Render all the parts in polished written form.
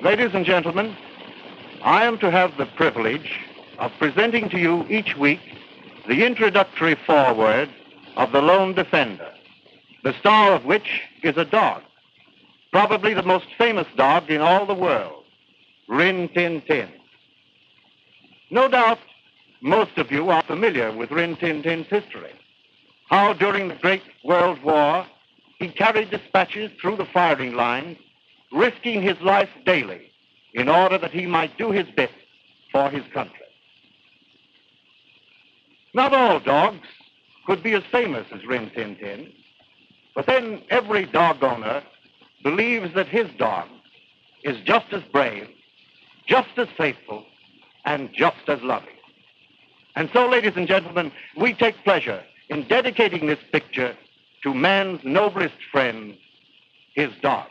Ladies and gentlemen, I am to have the privilege of presenting to you each week the introductory foreword of The Lone Defender, the star of which is a dog, probably the most famous dog in all the world, Rin Tin Tin. No doubt most of you are familiar with Rin Tin Tin's history, how during the Great World War he carried dispatches through the firing lines, risking his life daily in order that he might do his bit for his country. Not all dogs could be as famous as Rin Tin Tin, but then every dog owner believes that his dog is just as brave, just as faithful, and just as loving. And so, ladies and gentlemen, we take pleasure in dedicating this picture to man's noblest friend, his dog.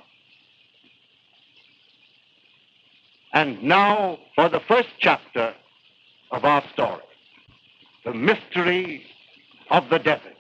And now for the first chapter of our story, The Mystery of the Desert.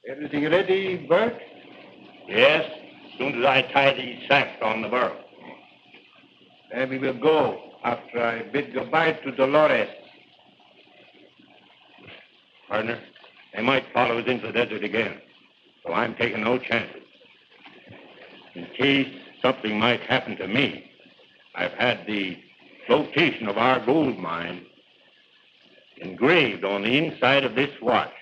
Everything ready, Bert? Yes, as soon as I tie these sacks on the burro. Then we will go after I bid goodbye to Dolores. Partner, they might follow us into the desert again, so I'm taking no chances. In case something might happen to me, I've had the location of our gold mine engraved on the inside of this watch.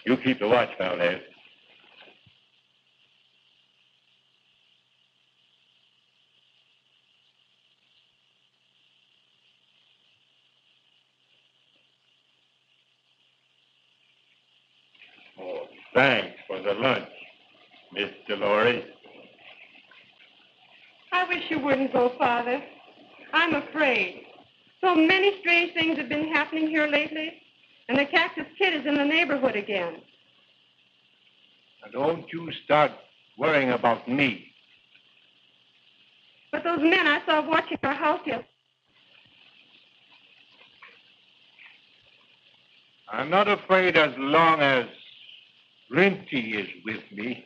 You keep the watch, Valdez. Oh, thanks for the lunch, Miss Dolores. I wish you wouldn't go, Father. I'm afraid. So many strange things have been happening here lately, and the Cactus Kid is in the neighborhood again. Now don't you start worrying about me. But those men I saw watching our house yesterday. I'm not afraid as long as Rinty is with me.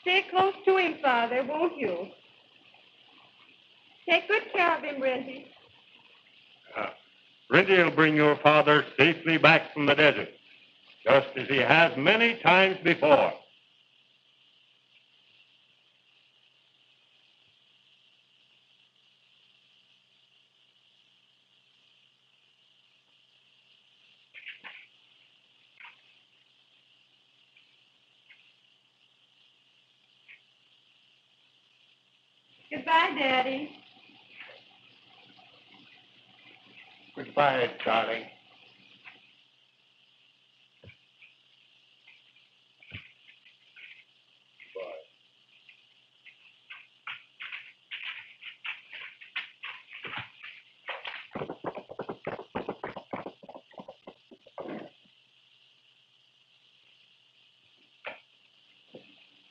Stay close to him, Father, won't you? Take good care of him, Renty. Rindy will bring your father safely back from the desert, just as he has many times before. Goodbye, Daddy. Goodbye, darling.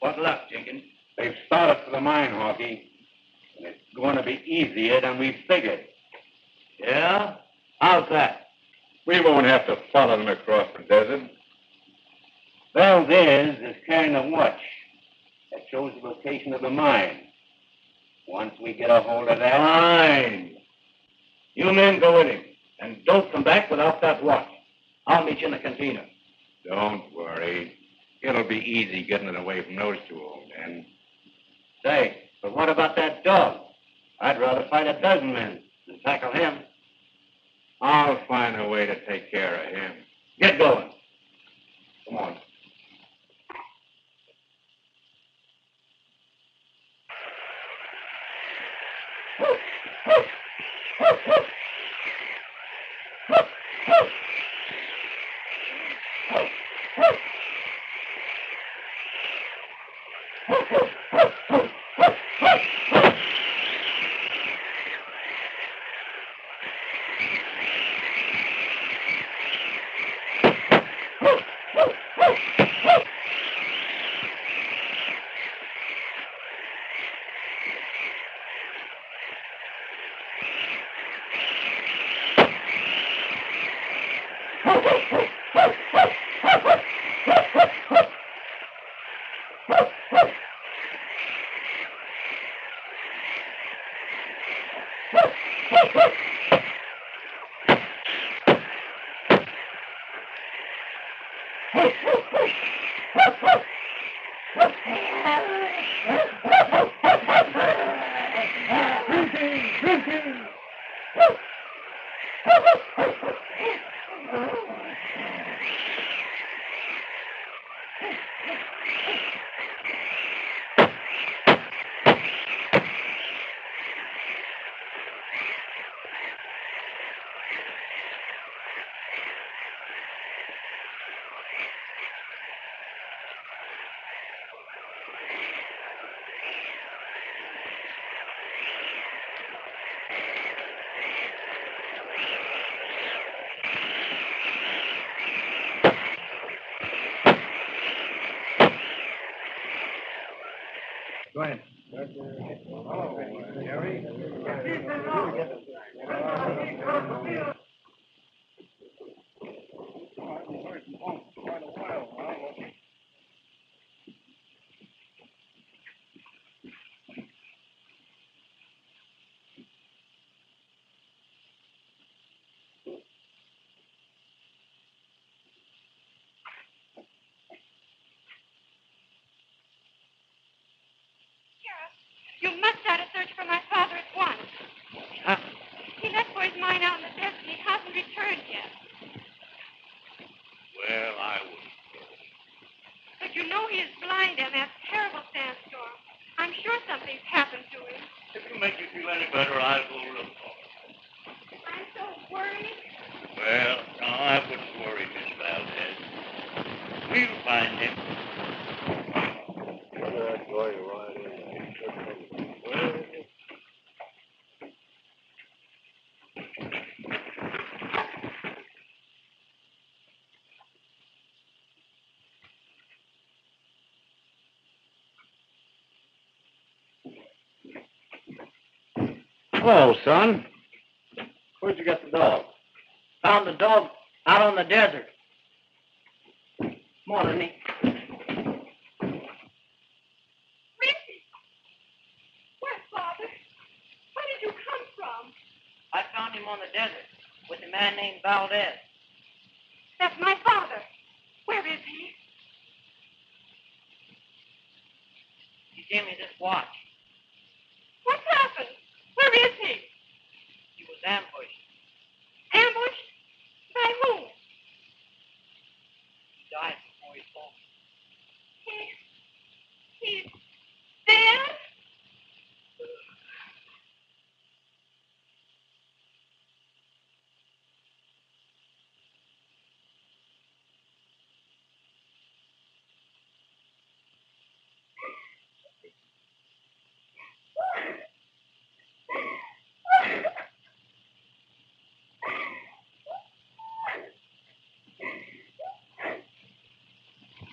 What luck, Jenkins? They've started for the mine, Hawkeye. And it's going to be easier than we figured. Yeah? How's that? We won't have to follow them across the desert. Valdez is carrying a watch that shows the location of the mine. Once we get a hold of that... Fine. You men go with him. And don't come back without that watch. I'll meet you in the cantina. Don't worry. It'll be easy getting it away from those two old men. Say, but what about that dog? I'd rather fight a dozen men than tackle him. I'll find a way to take care of him. Get going. Come on. Go ahead. You must start a search for my father at once. He left for his mine out in the desert and he hasn't returned yet. Well, I wouldn't. But you know he is blind in that terrible sandstorm. I'm sure something's happened to him. If you make me feel any better, I'll go look for him. I'm so worried. Well, no, I wouldn't worry, Miss Valdez. We'll find him. Hello, son. Where'd you get the dog? Found the dog out on the desert. Come on, Ernie. Richie! Where, Father? Where did you come from? I found him on the desert with a man named Valdez. That's my father. Where is he? He gave me this watch. What's happened? Where is he? He was ambushed. Ambushed? By whom? He died before he told me. He's dead?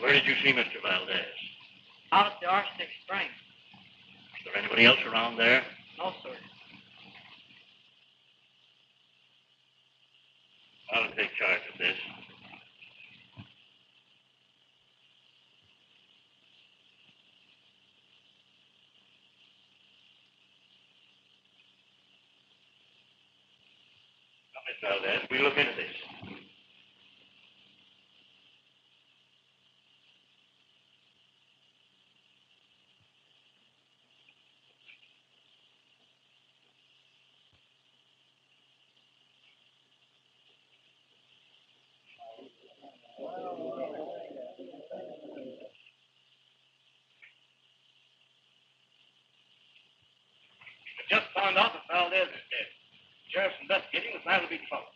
Where did you see Mr. Valdez? Out at the Arsenic Spring. Is there anybody else around there? No, sir. I'll take charge of this. Now, Miss Valdez, we look into this. I just found out that Valdez is dead. Sheriff's investigating. There's liable to be trouble.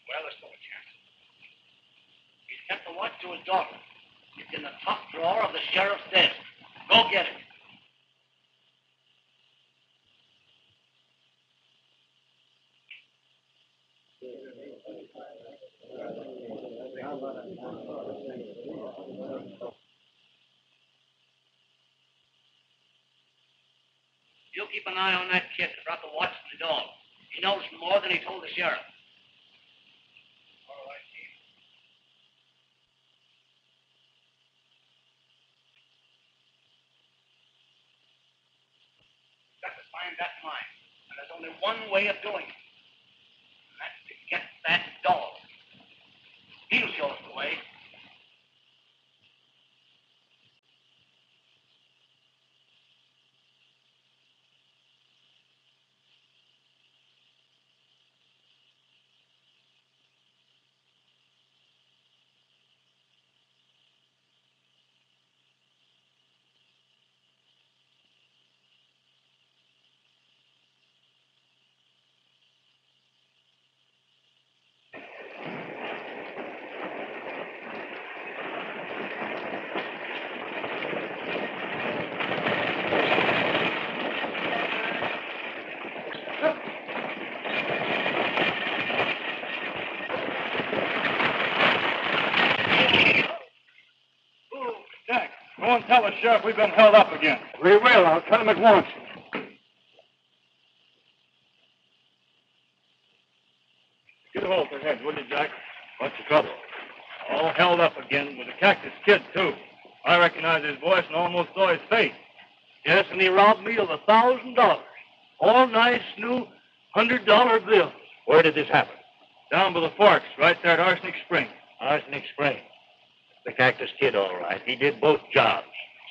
Well, there's no chance. He's kept a watch to his daughter. It's in the top drawer of the sheriff's desk. Go get it. You keep an eye on that kid that brought the watch to the dog. He knows more than he told the sheriff. All right, Chief. We've got to find that mine. And there's only one way of doing it. And that's to get that dog. He'll show us the way. Go and tell the sheriff we've been held up again. We will. I'll tell him at once. Get a hold of their heads, will you, Jack? What's the trouble? All held up again with the Cactus Kid, too. I recognize his voice and almost saw his face. Yes, and he robbed me of $1,000. All nice, new $100 bills. Where did this happen? Down by the forks, right there at Arsenic Spring. Arsenic Spring. The Cactus Kid, all right. He did both jobs.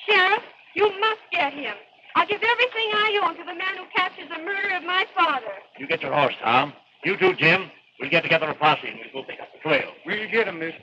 Sheriff, you must get him. I'll give everything I own to the man who captures the murder of my father. You get your horse, Tom. You too, Jim. We'll get together a posse and we'll go pick up the trail. We'll get him, miss.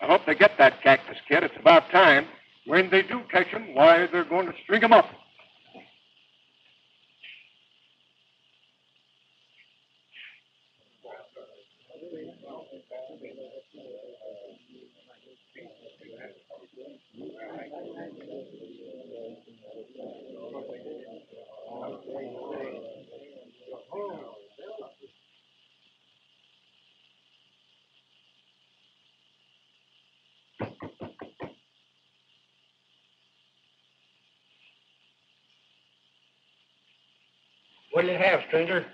I hope they get that Cactus Kid. It's about time. When they do catch him, why, they're going to string him up. What do you have, stranger?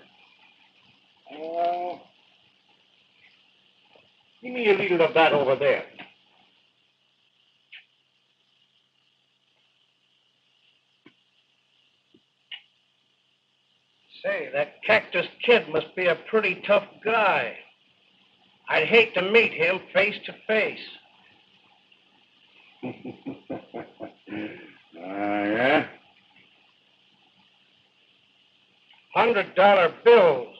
Oh, Give me a little of that over there. Say, that Cactus Kid must be a pretty tough guy. I'd hate to meet him face to face. yeah? $100 bills.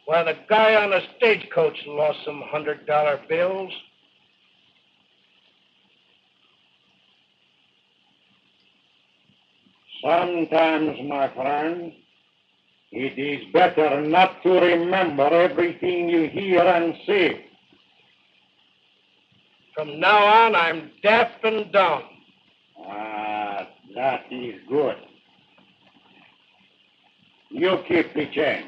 Why, the guy on the stagecoach lost some $100 bills. Sometimes, my friend, it is better not to remember everything you hear and see. From now on, I'm deaf and dumb. Ah, that is good. You keep the change.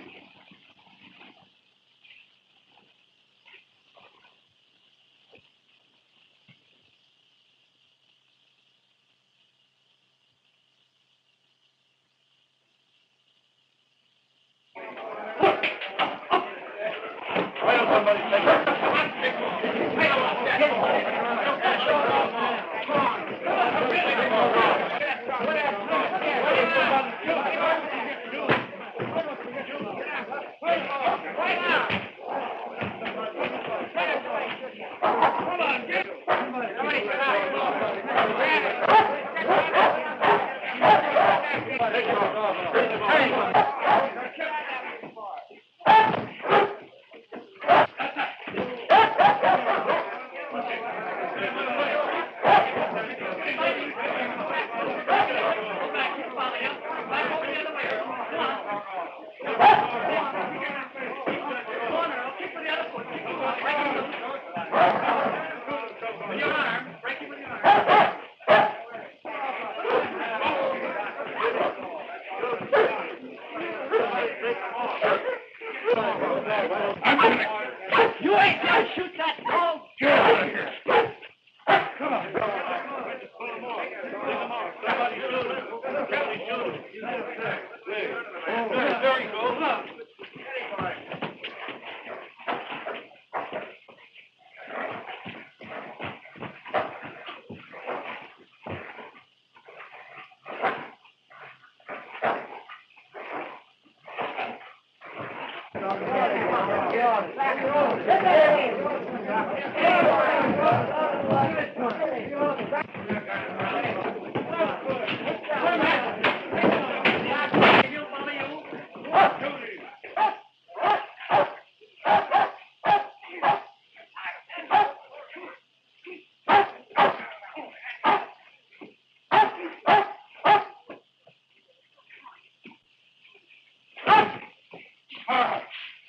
You ain't gonna shoot that dog! Get out of here.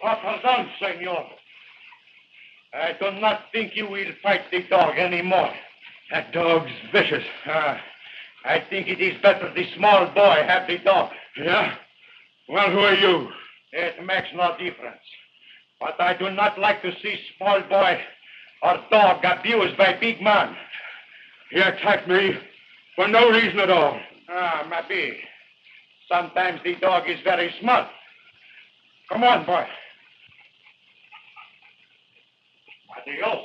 Pardon, senor. I do not think you will fight the dog anymore. That dog's vicious. I think it is better the small boy have the dog. Yeah? Well, who are you? It makes no difference. But I do not like to see small boy or dog abused by big man. He attacked me for no reason at all. Maybe. Sometimes the dog is very smart. Come on, boy. Adios.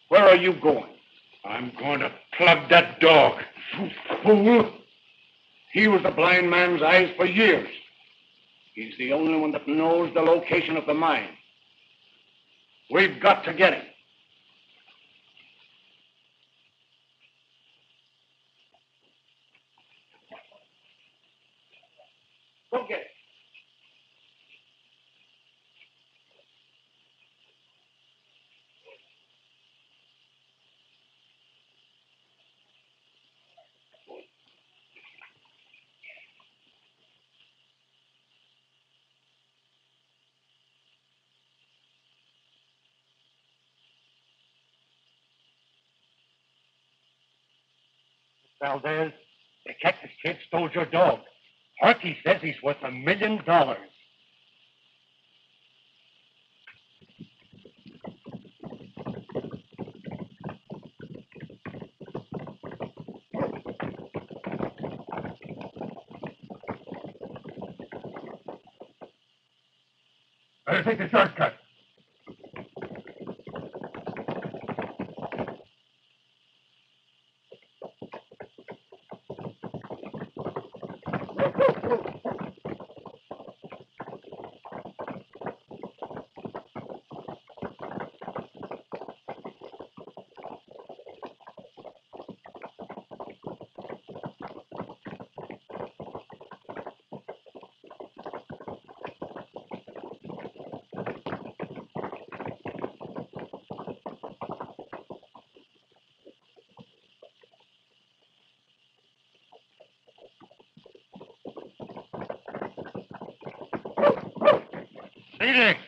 Where are you going? I'm going to plug that dog. Fool. He was the blind man's eyes for years. He's the only one that knows the location of the mine. We've got to get him. Go get him. Valdez, the Cactus Kid stole your dog. Harkey says he's worth $1 million. Better take the shortcut. Felix,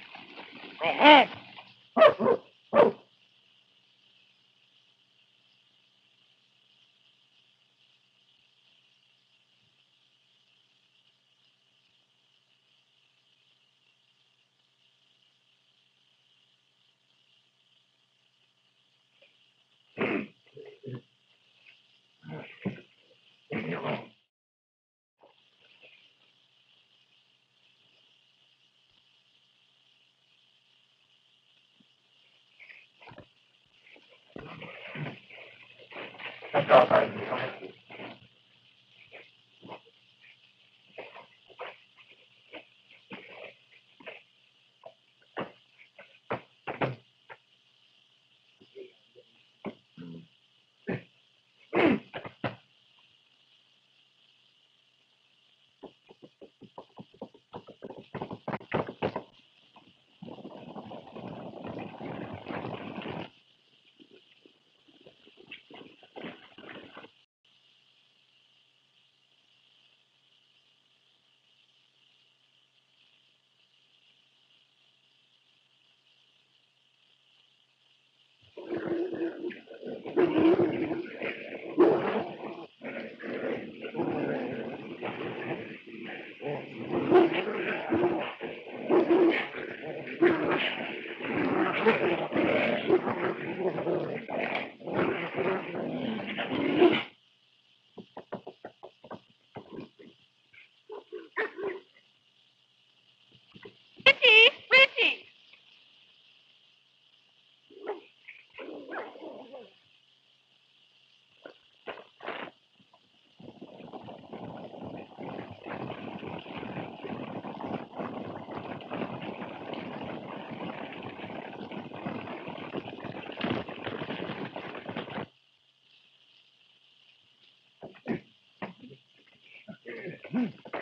go home. Richie! Richie!